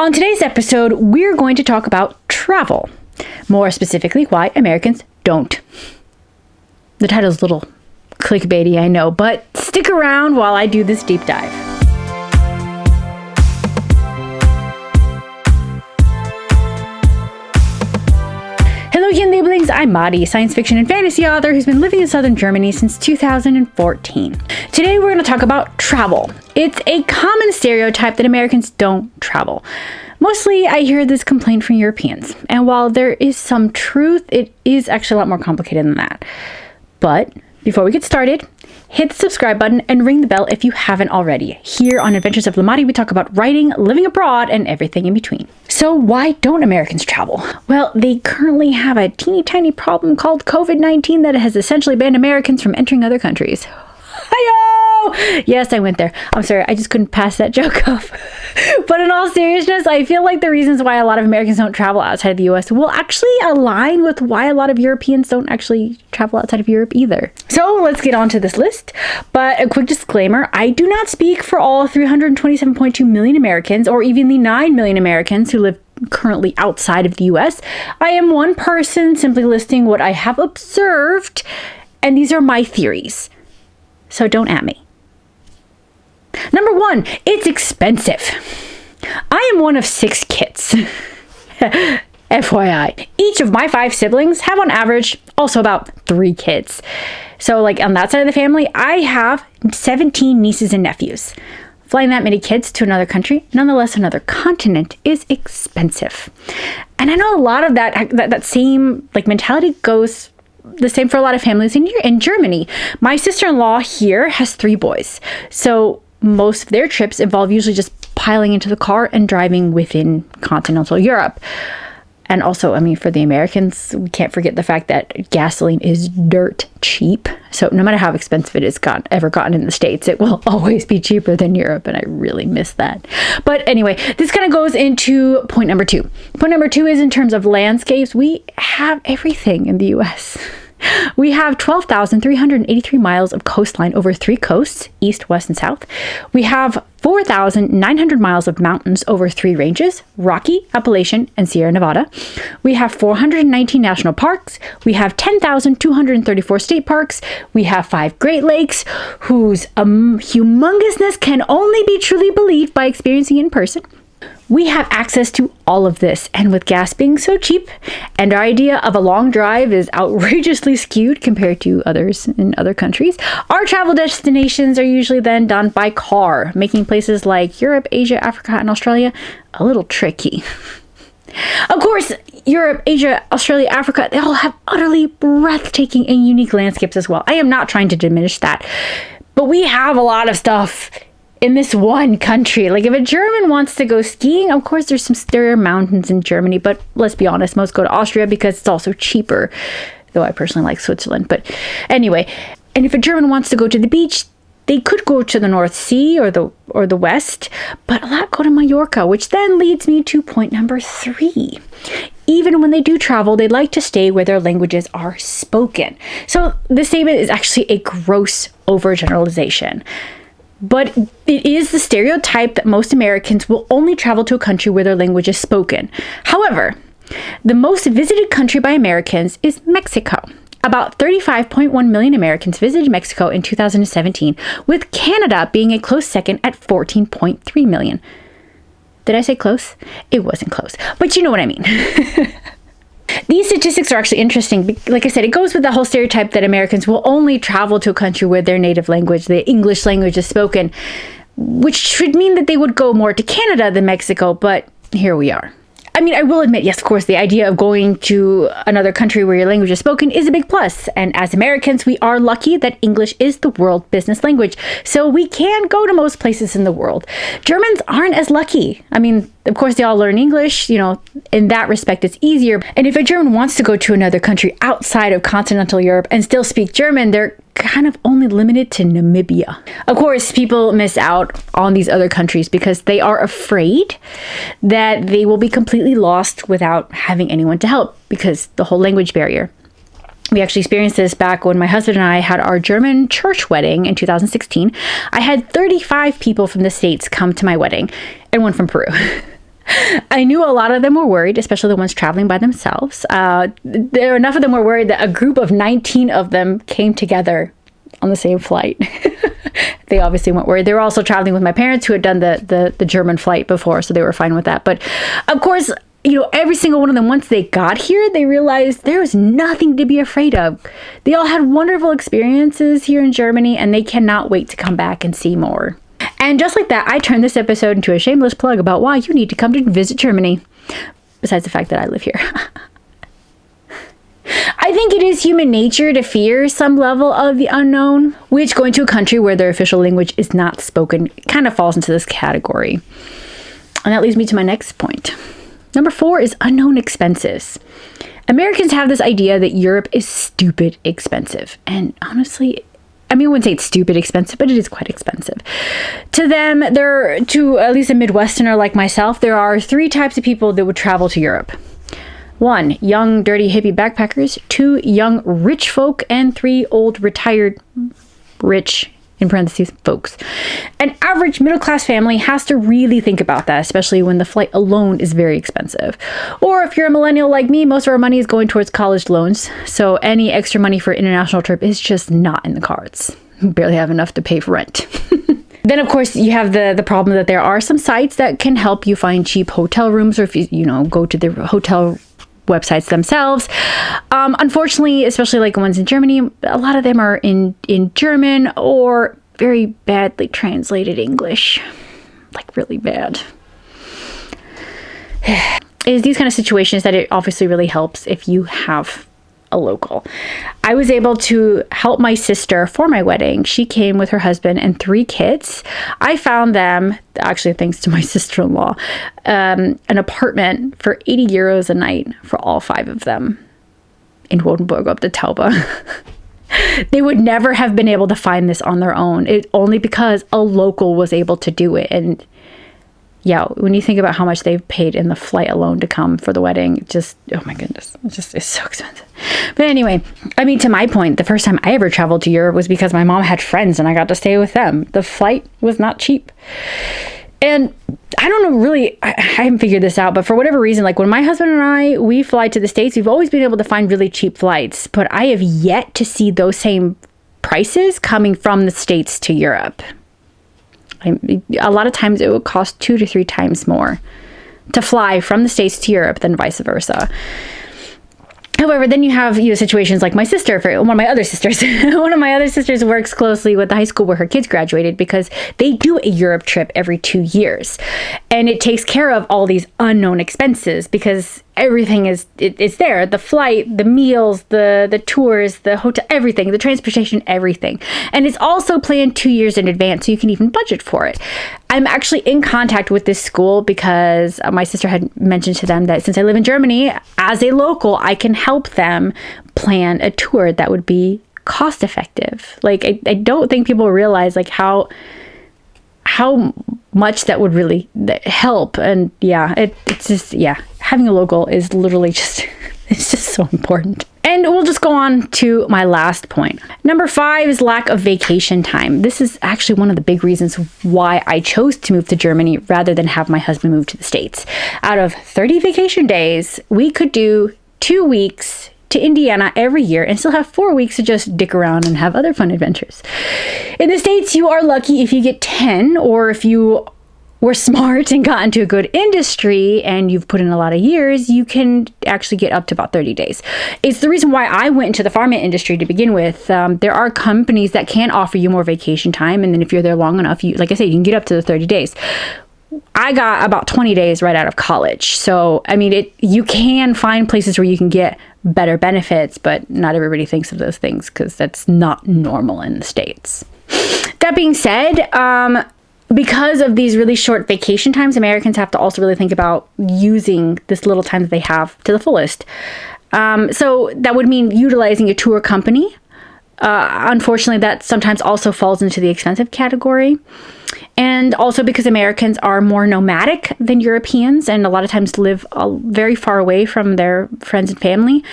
On today's episode, we're going to talk about travel. More specifically, why Americans don't. The title's a little clickbaity, I know, but stick around while I do this deep dive. Hello, Yin Labelings. I'm Madi, science fiction and fantasy author who's been living in southern Germany since 2014. Today, we're going to talk about travel. It's a common stereotype that Americans don't travel. Mostly, I hear this complaint from Europeans. And while there is some truth, it is actually a lot more complicated than that. But before we get started, hit the subscribe button and ring the bell if you haven't already. Here on Adventures of Lamati, we talk about writing, living abroad, and everything in between. So why don't Americans travel? Well, they currently have a teeny tiny problem called COVID-19 that has essentially banned Americans from entering other countries. Hi-yo! Yes, I went there. I'm sorry, I just couldn't pass that joke off. But in all seriousness, I feel like the reasons why a lot of Americans don't travel outside of the US will actually align with why a lot of Europeans don't actually travel outside of Europe either. So let's get on to this list. But a quick disclaimer, I do not speak for all 327.2 million Americans or even the 9 million Americans who live currently outside of the US. I am one person simply listing what I have observed, and these are my theories. So don't at me. Number 1, it's expensive. I am one of 6 kids. FYI. Each of my 5 siblings have on average also about 3 kids. So like on that side of the family, I have 17 nieces and nephews. Flying that many kids to another country, nonetheless another continent, is expensive. And I know a lot of that same mentality goes the same for a lot of families in Germany. My sister-in-law here has 3 boys. So most of their trips involve usually just piling into the car and driving within continental Europe. And also, I mean, for the Americans, we can't forget the fact that gasoline is dirt cheap. So no matter how expensive it is ever gotten in the States, it will always be cheaper than Europe. And I really miss that. But anyway, this kind of goes into point number 2. Point number 2 is in terms of landscapes, we have everything in the US. We have 12,383 miles of coastline over 3 coasts, east, west, and south. We have 4,900 miles of mountains over 3 ranges, Rocky, Appalachian, and Sierra Nevada. We have 419 national parks. We have 10,234 state parks. We have 5 Great Lakes, whose humongousness can only be truly believed by experiencing in person. We have access to all of this, and with gas being so cheap, and our idea of a long drive is outrageously skewed compared to others in other countries, our travel destinations are usually then done by car, making places like Europe, Asia, Africa, and Australia a little tricky. Of course, Europe, Asia, Australia, Africa, they all have utterly breathtaking and unique landscapes as well. I am not trying to diminish that, but we have a lot of stuff in this one country. Like if a German wants to go skiing, of course there are mountains in Germany, but let's be honest, most go to Austria because it's also cheaper, though I personally like Switzerland. But anyway, and if a German wants to go to the beach, they could go to the North Sea or the West, but a lot go to Mallorca, which then leads me to point number 3. Even when they do travel, they like to stay where their languages are spoken. So this statement is actually a gross overgeneralization. But it is the stereotype that most Americans will only travel to a country where their language is spoken. However, the most visited country by Americans is Mexico. About 35.1 million Americans visited Mexico in 2017, with Canada being a close second at 14.3 million. Did I say close? It wasn't close, but you know what I mean. These statistics are actually interesting. Like I said, it goes with the whole stereotype that Americans will only travel to a country where their native language, the English language, is spoken, which should mean that they would go more to Canada than Mexico, but here we are. I mean, I will admit, yes, of course, the idea of going to another country where your language is spoken is a big plus. And as Americans, we are lucky that English is the world business language. So we can go to most places in the world. Germans aren't as lucky. I mean, of course, they all learn English, in that respect, it's easier. And if a German wants to go to another country outside of continental Europe and still speak German, they're kind of only limited to Namibia. Of course, people miss out on these other countries because they are afraid that they will be completely lost without having anyone to help because the whole language barrier. We actually experienced this back when my husband and I had our German church wedding in 2016. I had 35 people from the States come to my wedding and one from Peru. I knew a lot of them were worried, especially the ones traveling by themselves. Enough of them were worried that a group of 19 of them came together on the same flight. They obviously weren't worried. They were also traveling with my parents who had done the German flight before, so they were fine with that. But of course, every single one of them, once they got here, they realized there was nothing to be afraid of. They all had wonderful experiences here in Germany, and they cannot wait to come back and see more. And just like that, I turned this episode into a shameless plug about why you need to come to visit Germany, besides the fact that I live here. I think it is human nature to fear some level of the unknown, which going to a country where their official language is not spoken kind of falls into this category. And that leads me to my next point. Number 4 is unknown expenses. Americans have this idea that Europe is stupid expensive. And honestly, I wouldn't say it's stupid expensive, but it is quite expensive. To them, to at least a Midwesterner like myself, there are 3 types of people that would travel to Europe. 1, young, dirty, hippie backpackers. 2, young, rich folk. And 3, old, retired, rich, in parentheses, folks. An average middle-class family has to really think about that, especially when the flight alone is very expensive. Or if you're a millennial like me, most of our money is going towards college loans, so any extra money for an international trip is just not in the cards. We barely have enough to pay for rent. Then, of course, you have the problem that there are some sites that can help you find cheap hotel rooms, or if you go to the hotel websites themselves. Unfortunately, especially like the ones in Germany, a lot of them are in German or very badly translated English. Like really bad. It is these kind of situations that it obviously really helps if you have a local. I was able to help my sister for my wedding. She came with her husband and 3 kids. I found them, actually thanks to my sister-in-law, an apartment for 80 euros a night for all 5 of them in Rotenburg up to Tauber. They would never have been able to find this on their own. Only because a local was able to do it. And yeah, when you think about how much they've paid in the flight alone to come for the wedding, just, oh my goodness, it's so expensive. But anyway, to my point, the first time I ever traveled to Europe was because my mom had friends and I got to stay with them. The flight was not cheap. And I don't know, really, I haven't figured this out, but for whatever reason, like when my husband and we fly to the States, we've always been able to find really cheap flights, but I have yet to see those same prices coming from the States to Europe. A lot of times it would cost 2 to 3 times more to fly from the States to Europe than vice versa. However, then you have situations like my sister, one of my other sisters. One of my other sisters works closely with the high school where her kids graduated because they do a Europe trip every 2 years. And it takes care of all these unknown expenses because everything it's there. The flight, the meals, the tours, the hotel, everything, the transportation, everything. And it's also planned 2 years in advance, so you can even budget for it. I'm actually in contact with this school because my sister had mentioned to them that since I live in Germany, as a local, I can help them plan a tour that would be cost effective. Like, I don't think people realize like how much that would really help. And yeah, it's just, yeah, having a local is literally just, it's just so important. And we'll just go on to my last point. Number 5 is lack of vacation time. This is actually one of the big reasons why I chose to move to Germany rather than have my husband move to the States. Out of 30 vacation days, we could do 2 weeks to Indiana every year and still have 4 weeks to just dick around and have other fun adventures. In the States, you are lucky if you get 10, or if you were smart and got into a good industry and you've put in a lot of years, you can actually get up to about 30 days. It's the reason why I went into the pharma industry to begin with. There are companies that can offer you more vacation time, and then if you're there long enough, like I said, you can get up to the 30 days. I got about 20 days right out of college. So, you can find places where you can get better benefits, but not everybody thinks of those things because that's not normal in the States. That being said, because of these really short vacation times, Americans have to also really think about using this little time that they have to the fullest. So that would mean utilizing a tour company. Unfortunately, that sometimes also falls into the expensive category. And also because Americans are more nomadic than Europeans and a lot of times live very far away from their friends and family.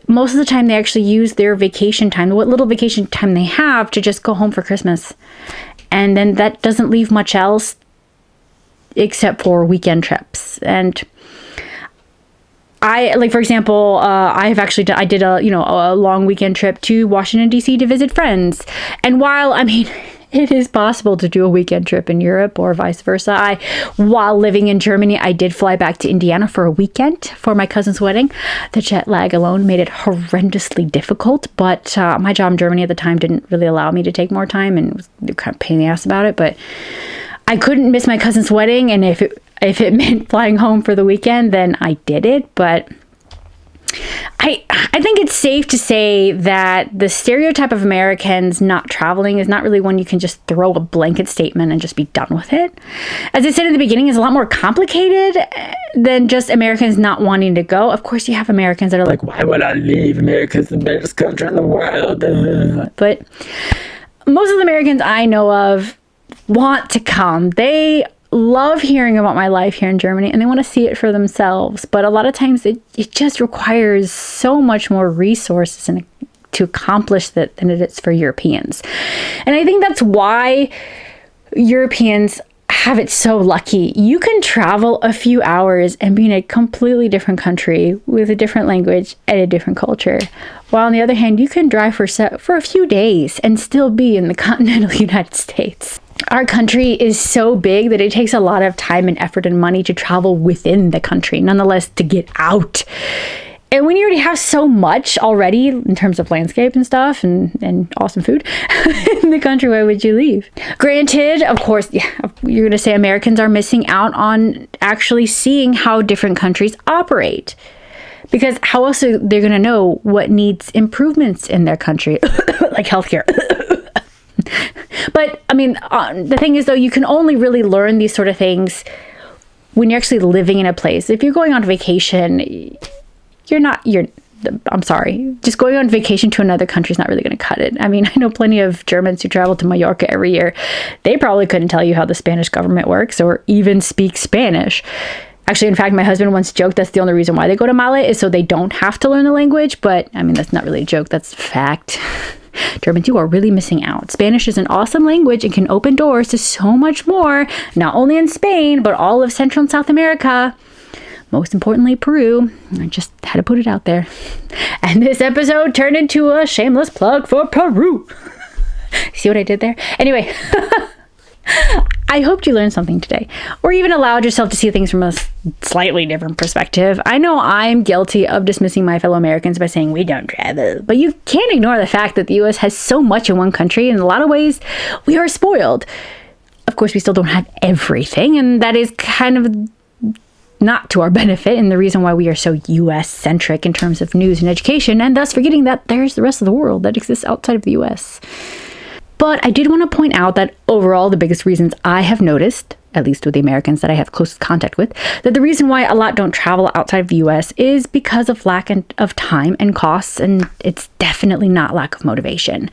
Most of the time they actually use their vacation time, what little vacation time they have, to just go home for Christmas. And then that doesn't leave much else except for weekend trips. And I, like, for example, I did a long weekend trip to Washington, D.C. to visit friends. And while, I mean, it is possible to do a weekend trip in Europe or vice versa, while living in Germany, I did fly back to Indiana for a weekend for my cousin's wedding. The jet lag alone made it horrendously difficult, but my job in Germany at the time didn't really allow me to take more time, and was kind of a pain in the ass about it. But I couldn't miss my cousin's wedding, and if it meant flying home for the weekend, then I did it. But I think it's safe to say that the stereotype of Americans not traveling is not really one you can just throw a blanket statement and just be done with it. As I said in the beginning, it's a lot more complicated than just Americans not wanting to go. Of course, you have Americans that are like, why would I leave? America's the best country in the world. But most of the Americans I know of want to come. They love hearing about my life here in Germany, and they want to see it for themselves. But a lot of times it just requires so much more resources to accomplish that than it is for Europeans. And I think that's why Europeans have it so lucky. You can travel a few hours and be in a completely different country with a different language and a different culture. While on the other hand, you can drive for a few days and still be in the continental United States. Our country is so big that it takes a lot of time and effort and money to travel within the country, nonetheless, to get out. And when you already have so much already in terms of landscape and stuff and awesome food in the country, why would you leave? Granted, of course, yeah, you're going to say Americans are missing out on actually seeing how different countries operate. Because how else are they going to know what needs improvements in their country, like healthcare? But I mean, the thing is, though, you can only really learn these sort of things when you're actually living in a place. If you're going on vacation, I'm sorry, just going on vacation to another country is not really going to cut it. I mean, I know plenty of Germans who travel to Mallorca every year. They probably couldn't tell you how the Spanish government works or even speak Spanish. Actually, in fact, my husband once joked that's the only reason why they go to Male is so they don't have to learn the language. But I mean, that's not really a joke. That's fact. Germans, you are really missing out. Spanish is an awesome language and can open doors to so much more, not only in Spain, but all of Central and South America. Most importantly, Peru. I just had to put it out there. And this episode turned into a shameless plug for Peru. See what I did there? Anyway, I hoped you learned something today, or even allowed yourself to see things from a slightly different perspective. I know I'm guilty of dismissing my fellow Americans by saying we don't travel, but you can't ignore the fact that the U.S. has so much in one country. In a lot of ways, we are spoiled. Of course, we still don't have everything, and that is kind of not to our benefit, and the reason why we are so U.S.-centric in terms of news and education, and thus forgetting that there's the rest of the world that exists outside of the U.S. But I did want to point out that overall, the biggest reasons I have noticed, at least with the Americans that I have closest contact with, that the reason why a lot don't travel outside of the U.S. is because of lack of time and costs, and it's definitely not lack of motivation.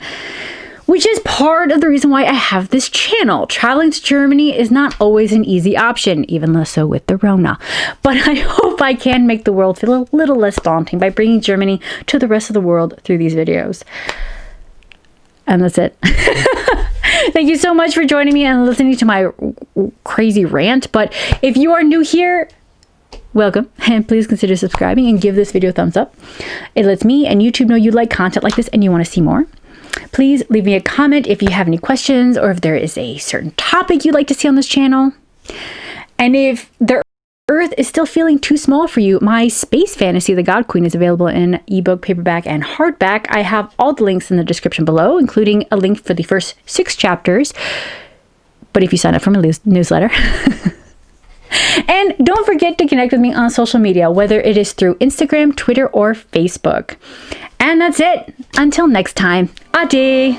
Which is part of the reason why I have this channel. Traveling to Germany is not always an easy option, even less so with the Rona. But I hope I can make the world feel a little less daunting by bringing Germany to the rest of the world through these videos. And that's it. Thank you so much for joining me and listening to my crazy rant. But if you are new here, welcome, and please consider subscribing and give this video a thumbs up. It lets me and YouTube know you like content like this and you want to see more. Please leave me a comment if you have any questions or if there is a certain topic you'd like to see on this channel. And if the Earth is still feeling too small for you, my space fantasy, The God Queen, is available in ebook, paperback, and hardback. I have all the links in the description below, including a link for the first 6 chapters. But if you sign up for my newsletter. And don't forget to connect with me on social media, whether it is through Instagram, Twitter, or Facebook. And that's it. Until next time, ade!